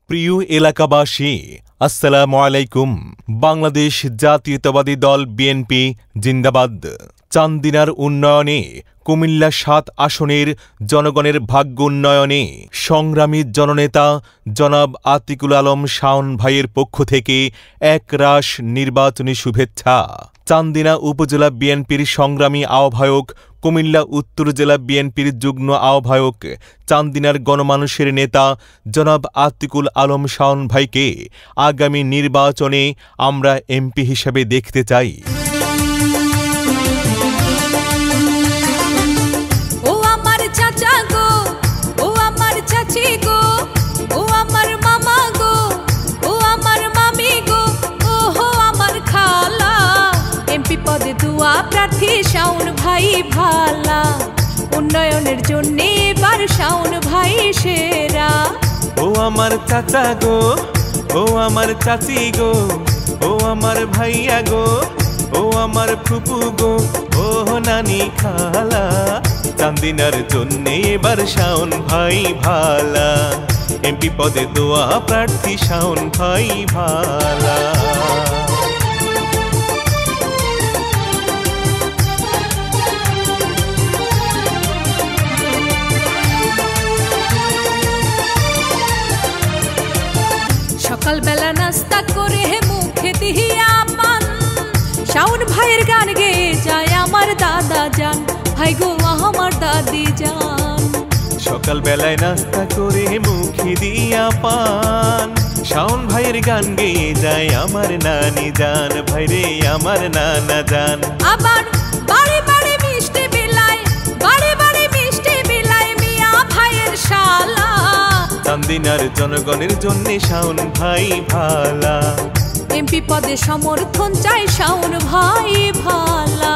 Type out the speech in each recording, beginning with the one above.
প্রিয় এলাকাবাসী, আসসালামু আলাইকুম। বাংলাদেশ জাতীয়তাবাদী দল বিএনপি জিন্দাবাদ। চান্দিনার উন্নয়নে, কুমিল্লা ৭ আসনের জনগণের ভাগ্য উন্নয়নে সংগ্রামী জননেতা জনাব আতিকুল আলম শাওন ভাইয়ের পক্ষ থেকে একরাশ নির্বাচনী শুভেচ্ছা। চান্দিনা উপজেলা বিএনপির সংগ্রামী আহ্বায়ক, কুমিল্লা উত্তর জেলা বিএনপির যুগ্ম আহ্বায়ক, চান্দিনার গণমানুষের নেতা জনাব আতিকুল আলম শাওন ভাইকে আগামী নির্বাচনে আমরা এমপি হিসেবে দেখতে চাই। ও আমার চাচা গো, ও আমার চাচি গো, ও আমার মামা গো, ও আমার মামি গো, ও হো আমার খালা, এমপি পদে দুয়া প্রার্থী শাওন ভাই ভালা। উন্নয়নের জন্য এবার শাওন ভাই সেরা। ও আমার চাচা গো, ও আমার চাচি গো, ও আমার ভাইয়া গো, ও আমার ফুপু গো, ও নানি খালা, চান্দিনার জন্যে এবার শাওন ভাই ভালা। এমপি পদে দোয়া প্রার্থী শাওন ভাই ভালা। সকালবেলা নাস্তা করে মুখে দিয়া পান, শাওন ভাইয়ের গান গেয়ে যায় আমার দাদা যান, ভাই গো আমার দাদি যান। সকালবেলায় নাস্তা করে মুখে দিয়া পান, শাওন ভাইয়ের গান গেয়ে যায় আমার নানি যান, ভাইরে আমার নানা যান। আবার বাড়ি বাড়ি মিষ্টি বিলায়, বাড়ি বাড়ি মিষ্টি বিলায় মিয়া ভাইয়ের শালা। চান্দিনার জনগণের জন্য শাওন ভাই ভালা। এমপি পদে সমর্থন চাই শাওন ভাই ভালা।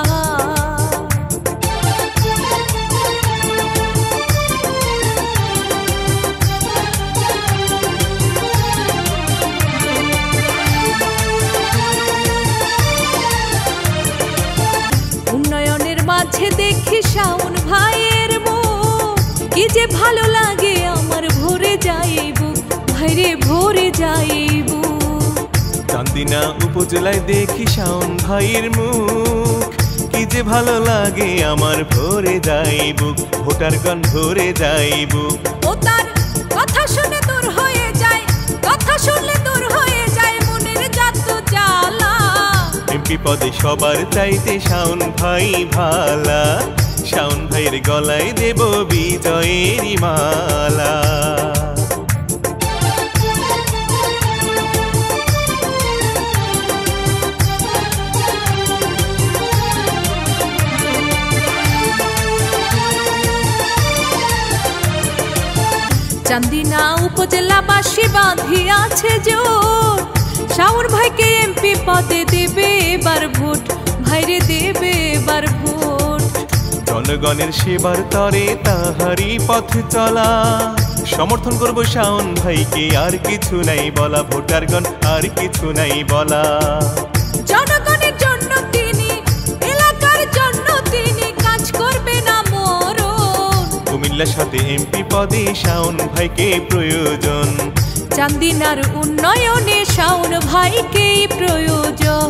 উন্নয়নের মাঝে দেখি শাওন ভাইয়ের মুখ, কি যে ভালো লাগে আমার, ভরে যাইব ভাইরে ভরে যাইব। চান্দিনা উপজেলায় দেখি শাওন ভাইয়ের মুখ, কি যে ভালো লাগে আমার, ভরে যাইব ভোটারগণ ভরে যাইব। ও তার কথা শুনে দূর হয়ে যায়, কথা শুনলে দূর হয়ে যায় মনের যত জ্বালা। এমপি পদে সবার চাইতে শাওন ভাই ভালা। শাওন ভাইয়ের গলায় দেব বিজয়ের মালা। চান্দিনা উপজেলাবাসী বাঁধিয়াছে জোর, শাওন ভাইকে এমপি পদে দেবে এবার ভোট, ভাইরে দেবে এবার ভোট। জনগণের সেবার তরে তাহারি পথ চলা, সমর্থন করব শাওন ভাইকে, আর কিছু নাই বলা, ভোটারগণ আর কিছু নাই বলা। জনগণের জন্য তিনি, এলাকার জন্য তিনি, কাজ করবে না মরণ। কুমিল্লার সাথে এমপি পদে শাওন ভাইকে প্রয়োজন। চান্দিনার উন্নয়নে শাওন ভাইকে প্রয়োজন।